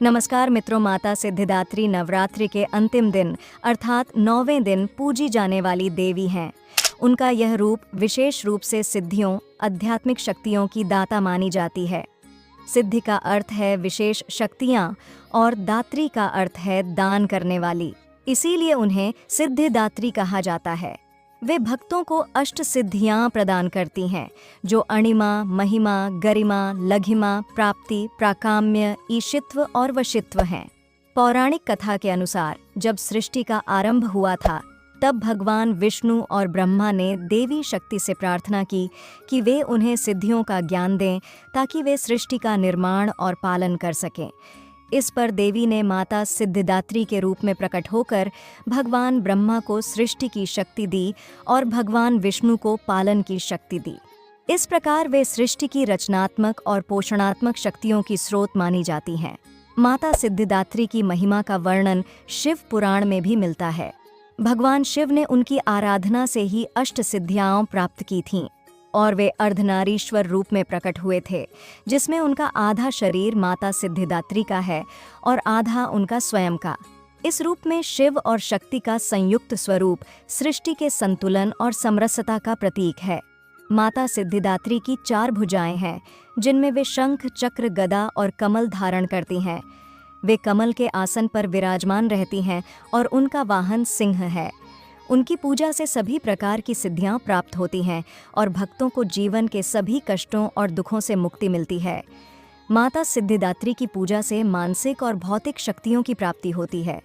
नमस्कार मित्रों, माता सिद्धिदात्री नवरात्रि के अंतिम दिन अर्थात 9वें दिन पूजी जाने वाली देवी हैं। उनका यह रूप विशेष रूप से सिद्धियों, आध्यात्मिक शक्तियों की दाता मानी जाती है। सिद्धि का अर्थ है विशेष शक्तियाँ और दात्री का अर्थ है दान करने वाली, इसीलिए उन्हें सिद्धिदात्री कहा जाता है। वे भक्तों को अष्ट सिद्धियां प्रदान करती हैं, जो अणिमा, महिमा, गरिमा, लघिमा, प्राप्ति, प्राकाम्य, ईशित्व और वशित्व हैं। पौराणिक कथा के अनुसार जब सृष्टि का आरंभ हुआ था, तब भगवान विष्णु और ब्रह्मा ने देवी शक्ति से प्रार्थना की कि वे उन्हें सिद्धियों का ज्ञान दें ताकि वे सृष्टि का निर्माण और पालन कर सकें। इस पर देवी ने माता सिद्धिदात्री के रूप में प्रकट होकर भगवान ब्रह्मा को सृष्टि की शक्ति दी और भगवान विष्णु को पालन की शक्ति दी। इस प्रकार वे सृष्टि की रचनात्मक और पोषणात्मक शक्तियों की स्रोत मानी जाती हैं। माता सिद्धिदात्री की महिमा का वर्णन शिव पुराण में भी मिलता है। भगवान शिव ने उनकी आराधना से ही अष्ट सिद्धियां प्राप्त की थीं और वे अर्धनारीश्वर रूप में प्रकट हुए थे, जिसमें उनका आधा शरीर माता सिद्धिदात्री का है और आधा उनका स्वयं का। इस रूप में शिव और शक्ति का संयुक्त स्वरूप सृष्टि के संतुलन और समरसता का प्रतीक है। माता सिद्धिदात्री की 4 भुजाएं हैं, जिनमें वे शंख, चक्र, गदा और कमल धारण करती हैं। वे कमल के आसन पर विराजमान रहती हैं और उनका वाहन सिंह है। उनकी पूजा से सभी प्रकार की सिद्धियां प्राप्त होती हैं और भक्तों को जीवन के सभी कष्टों और दुखों से मुक्ति मिलती है। माता सिद्धिदात्री की पूजा से मानसिक और भौतिक शक्तियों की प्राप्ति होती है।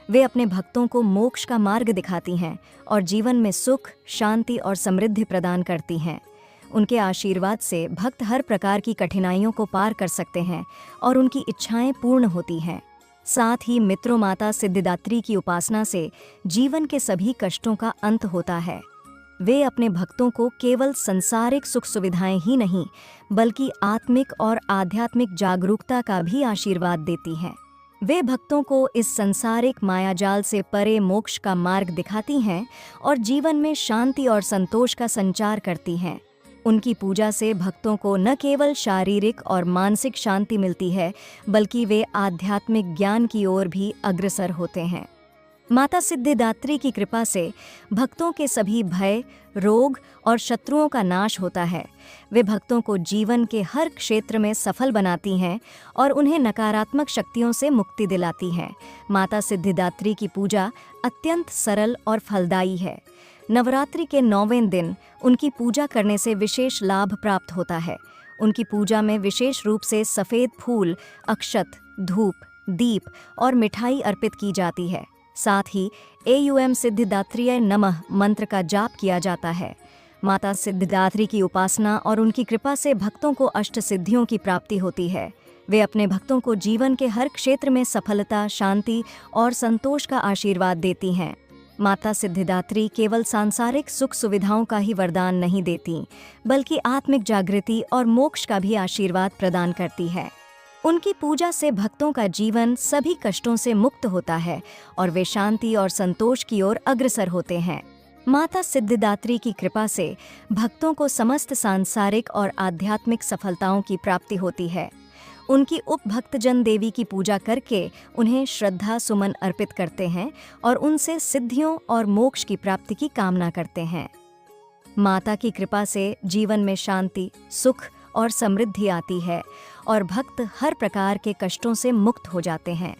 वे अपने भक्तों को मोक्ष का मार्ग दिखाती हैं और जीवन में सुख, शांति और समृद्धि प्रदान करती हैं। उनके आशीर्वाद से भक्त हर प्रकार की कठिनाइयों को पार कर सकते हैं और उनकी इच्छाएं पूर्ण होती हैं। साथ ही मित्रों, माता सिद्धिदात्री की उपासना से जीवन के सभी कष्टों का अंत होता है। वे अपने भक्तों को केवल सांसारिक सुख सुविधाएं ही नहीं, बल्कि आत्मिक और आध्यात्मिक जागरूकता का भी आशीर्वाद देती हैं। वे भक्तों को इस सांसारिक मायाजाल से परे मोक्ष का मार्ग दिखाती हैं और जीवन में शांति और संतोष का संचार करती हैं। उनकी पूजा से भक्तों को न केवल शारीरिक और मानसिक शांति मिलती है, बल्कि वे आध्यात्मिक ज्ञान की ओर भी अग्रसर होते हैं। माता सिद्धिदात्री की कृपा से भक्तों के सभी भय, रोग और शत्रुओं का नाश होता है। वे भक्तों को जीवन के हर क्षेत्र में सफल बनाती हैं और उन्हें नकारात्मक शक्तियों से मुक्ति दिलाती हैं। माता सिद्धिदात्री की पूजा अत्यंत सरल और फलदायी है। नवरात्रि के 9वें दिन उनकी पूजा करने से विशेष लाभ प्राप्त होता है। उनकी पूजा में विशेष रूप से सफ़ेद फूल, अक्षत, धूप, दीप और मिठाई अर्पित की जाती है। साथ ही एयूएम सिद्धिदात्रीय नमः मंत्र का जाप किया जाता है। माता सिद्धिदात्री की उपासना और उनकी कृपा से भक्तों को अष्ट सिद्धियों की प्राप्ति होती है। वे अपने भक्तों को जीवन के हर क्षेत्र में सफलता, शांति और संतोष का आशीर्वाद देती हैं। माता सिद्धिदात्री केवल सांसारिक सुख सुविधाओं का ही वरदान नहीं देती, बल्कि आत्मिक जागृति और मोक्ष का भी आशीर्वाद प्रदान करती है। उनकी पूजा से भक्तों का जीवन सभी कष्टों से मुक्त होता है और वे शांति और संतोष की ओर अग्रसर होते हैं। माता सिद्धिदात्री की कृपा से भक्तों को समस्त सांसारिक और आध्यात्मिक सफलताओं की प्राप्ति होती है। उनकी उपभक्तजन देवी की पूजा करके उन्हें श्रद्धा सुमन अर्पित करते हैं और उनसे सिद्धियों और मोक्ष की प्राप्ति की कामना करते हैं। माता की कृपा से जीवन में शांति, सुख और समृद्धि आती है और भक्त हर प्रकार के कष्टों से मुक्त हो जाते हैं।